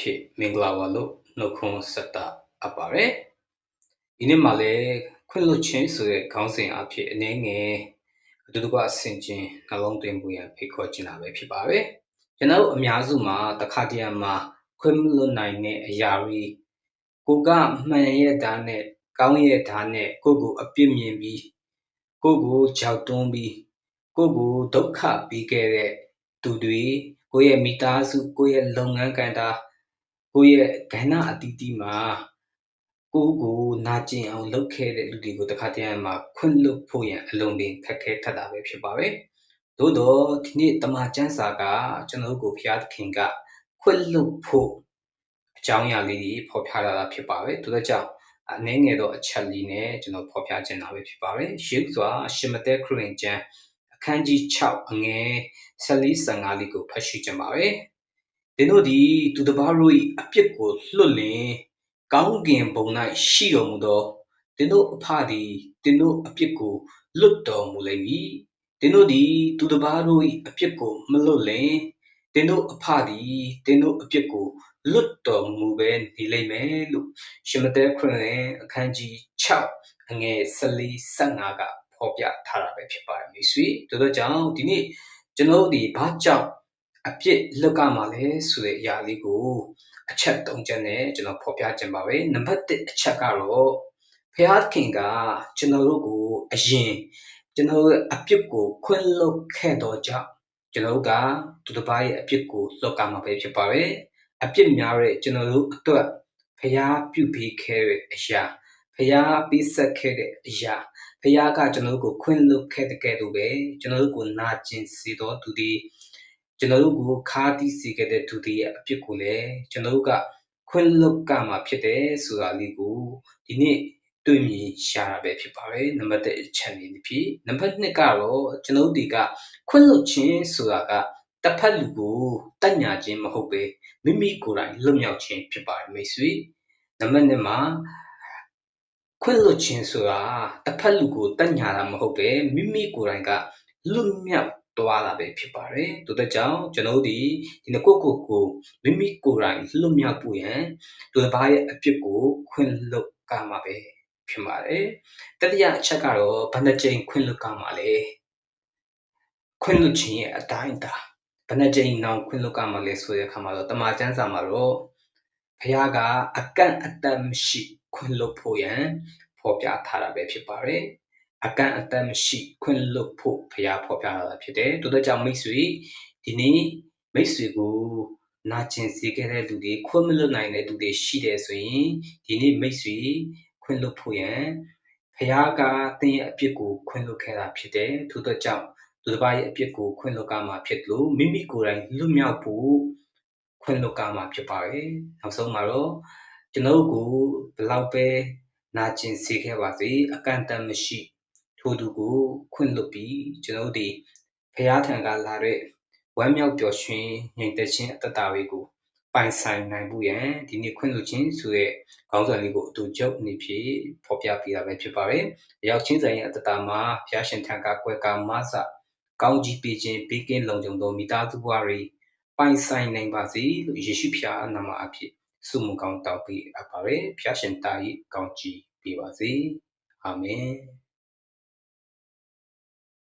ဖြစ်မင်္ဂလာပါလို့နှုတ်ခွန်းဆက်တာအပ်ပါတယ်ဒီနေ့မှာလည်းခွင့်လွှတ်ခြင်းဆိုတဲ့ခေါင်းစဉ်အဖြစ်အနေငယ်အတူတကွဆင်ခြင်နှလုံးသွင်းမှုရန်ဖိတ်ခေါ်ခြင်းတာပဲဖြစ်ပါတယ်ကျွန်တော်အများစုမှာတခါတရံမှာခွင့်လွှတ်နိုင်တဲ့အရာတွေကိုကမှန်ရဲ့ဓာတ်နဲ့ကောင်းရဲ့ဓာတ်နဲ့ကိုယ့်ကိုအပြစ်မြင်ပြီးကိုယ့်ကိုကြောက်တွန်းပြီးကိုယ့်ကိုဒုက္ခပေးခဲ့တဲ့သူတွေကိုယ့်ရဲ့မိသားစုကိုယ့်ရဲ့လုပ်ငန်းကဏ္ဍကိုယ့်ရဲ့ကဏ္ဍအသီးသီးမှာကိုယ့်ကိုနာကျင်အောင်လုပ်ခဲ့တဲ့လူတွေကိုတခါတရံမှာခွင့်လွှတ်ဖို့ရန်အလုံးပင်ခက်ခဲထပ်တာပဲဖြစ်ပါတယ်သို့တော့ဒီနေ့တမန်ကျမ်းစာကကျွန်တော်ကိုဘုရားသခင်ကခွင့်လွှတ်ဖို့အကြောင်းအရာလေးတွေဖော်ပြလာတာဖြစ်ပါတယ်ဒါကြောင့်အနေငယ်တော့အချက်လေးနဲ့ကျွန်တော်ဖော်ပြချင်တာပဲဖြစ်ပါတယ်ရှေးစွာရှမသက်ခရစ်ကျမ်းအခန်းကြီး6အငယ်14-15လေးကိုဖတ်ရှုကြပါမယ်သင်တို့သည်သူတစ်ပါးတို့၏အပြစ်ကိုလွတ်လင်ကောင်းကင်ဘုံ၌ရှိတော်မူသောသင်တို့အဖသည်သင်တို့အပြစ်ကိုလွတ်တော်မူလိမ့်မည်သင်တို့သည်သူတစ်ပါးတို့၏အပြစ်ကိုမလွတ်လင်သင်တို့အဖသည်သင်တို့အပြစ်ကိုလွတ်တော်မူပဲနေလိမ့်မယ်လို့ရှမသက်ခရစ်အခန်းကြီး6အငယ်14-15ကဖော်ပြထားတာပဲဖြစ်ပါတယ်မိတ်ဆွေတို့ကြောင့်ဒီနေ့ကျွန်တော်တို့ဒီဘာကြောင့်အပြစ်လွတ်ကမှာလဲဆိုတဲ့အရာလေးကိုအချက်၃ချက်နဲ့ကျွန်တော်ဖော်ပြခြင်းပါပဲနံပါတ်1အချက်ကတော့ဘုရားခင်ကကျွန်တော်တို့ကိုအရင်ကျွန်တော်တို့အပြစ်ကိုခွင့်လွှတ်ခဲ့တော့ကြောင့်ကျွန်တော်တို့ကသူတစ်ပါးရဲ့အပြစ်ကိုလွတ်ကမှာပဲဖြစ်ပါတယ်အပြစ်များတဲ့ကျွန်တော်တို့အတွက်ဘုရားပြုပေးခဲ့တဲ့အရာဘုရားပေးဆက်ခဲ့တဲ့အရာဘုရားကကျွန်တော်တို့ကိုခွင့်လွှတ်ခဲ့တဲ့ကဲ့သို့ပဲကျွန်တော်တို့ကိုနာကျင်စေတော်သူသည်ကျွန်တော်တို့ကိုခါးတီးစေခဲ့တဲ့သူတွေရဲ့အပြစ်ကိုလည်းကျွန်တော်တို့ကခွင့်လွှတ်ကမှာဖြစ်တယ်ဆိုတာလေးကိုဒီနေ့တွေ့မြင်ရှာတာပဲဖြစ်ပါတယ်နံပါတ်1အချက်လေးဖြစ်နံပါတ်2ကတော့ကျွန်တော်တို့ဒီကခွင့်လွှတ်ခြင်းဆိုတာကတစ်ဖက်လူကိုတတ်ညာခြင်းမဟုတ်ပဲမိမိကိုယ်တိုင်လွတ်မြောက်ခြင်းဖြစ်ပါတယ်မိတ်ဆွေနံပါတ်2မှာခွင့်လွှတ်ခြင်းဆိုတာတစ်ဖက်လူကိုတတ်ညာတာမဟုတ်ပဲမိမိကိုယ်တိုင်ကလွတ်မြောက်သွားတာပဲဖြစ်ပါတယ်တို့တဲ့ကြောင့်ကျွန်တော်တို့ဒီနှစ်ကိုမိမိကိုယ်တိုင်လွတ်မြောက်ဖို့ရန်သူတစ်ပါးရဲ့အပြစ်ကိုခွင့်လွှတ်ကမှာပဲဖြစ်ပါတယ်တတိယအချက်ကတော့ဘယ်နှကြိမ်ခွင့်လွှတ်ကမှာလဲခွင့်လွှတ်ခြင်းရဲ့အတိုင်းအတာဘယ်နှကြိမ်နောင်ခွင့်လွှတ်ကမှာလဲဆိုတဲ့အခါမှာတော့တမန်ကျမ်းစာမှာတော့ဘုရားကအကန့်အသတ်မရှိခွင့်လွှတ်ဖို့ရန်ဖော်ပြထားတာပဲဖြစ်ပါတယ်အကန့်အသတ်မရှိခွင့်လွှတ်ဖို့ဘုရားဖော်ပြလာတာဖြစ်တယ်။တို့ကြောင့်မိတ်ဆွေဒီနေ့မိတ်ဆွေကိုနာကျင်စေခဲ့တဲ့လူတွေခွင့်မလွတ်နိုင်တဲ့လူတွေရှိတယ်ဆိုရင်ဒီနေ့မိတ်ဆွေခွင့်လွတ်ဖို့ရန်ဘုရားကသင်ရဲ့အပြစ်ကိုခွင့်လွတ်ခဲ့တာဖြစ်တယ်။တို့ကြောင့်သူတစ်ပါးရဲ့အပြစ်ကိုခွင့်လွတ်ကမှာဖြစ်လို့မိမိကိုယ်တိုင်လွတ်မြောက်ဖို့ခွင့်လွတ်ကမှာဖြစ်ပါတယ်။နောက်ဆုံးမှာတော့ကျွန်တော်ကိုဘယ်လောက်ပဲနာကျင်စေခဲ့ပါစေအကန့်အသတ်မရှိထိုသူကိုခွင့်လွတ်ပြီးကျွန်တော်ဒီဘုရားထံကလာတဲ့ဝမ်းမြောက်ပျော်ရွှင်ငြိမ်သက်ခြင်းအတ္တတွေကိုပိုင်ဆိုင်နိုင်ဖို့ရန်ဒီနေ့ခွင့်လွတ်ခြင်းဆိုတဲ့ခေါင်းစဉ်လေးကိုအတူချုပ်အနေဖြင့်ဖော်ပြပေးတာပဲဖြစ်ပါတယ်။ရောက်ချင်းဆိုင်ရဲ့အတ္တမှာဘုရားရှင်ထံကကွယ်ကာမစကောင်းကြီးပေးခြင်းပေးကင်းလုံခြုံသောမိသားစုဘဝတွေပိုင်ဆိုင်နိုင်ပါစေလို့ယေရှုဖျားနာမအဖြစ်ဆုမွန်ကောင်းတောင်းပေးအပ်ပါတယ်။ဘုရားရှင်တာ၏ကောင်းကြီးပေးပါစေ။အာမင်။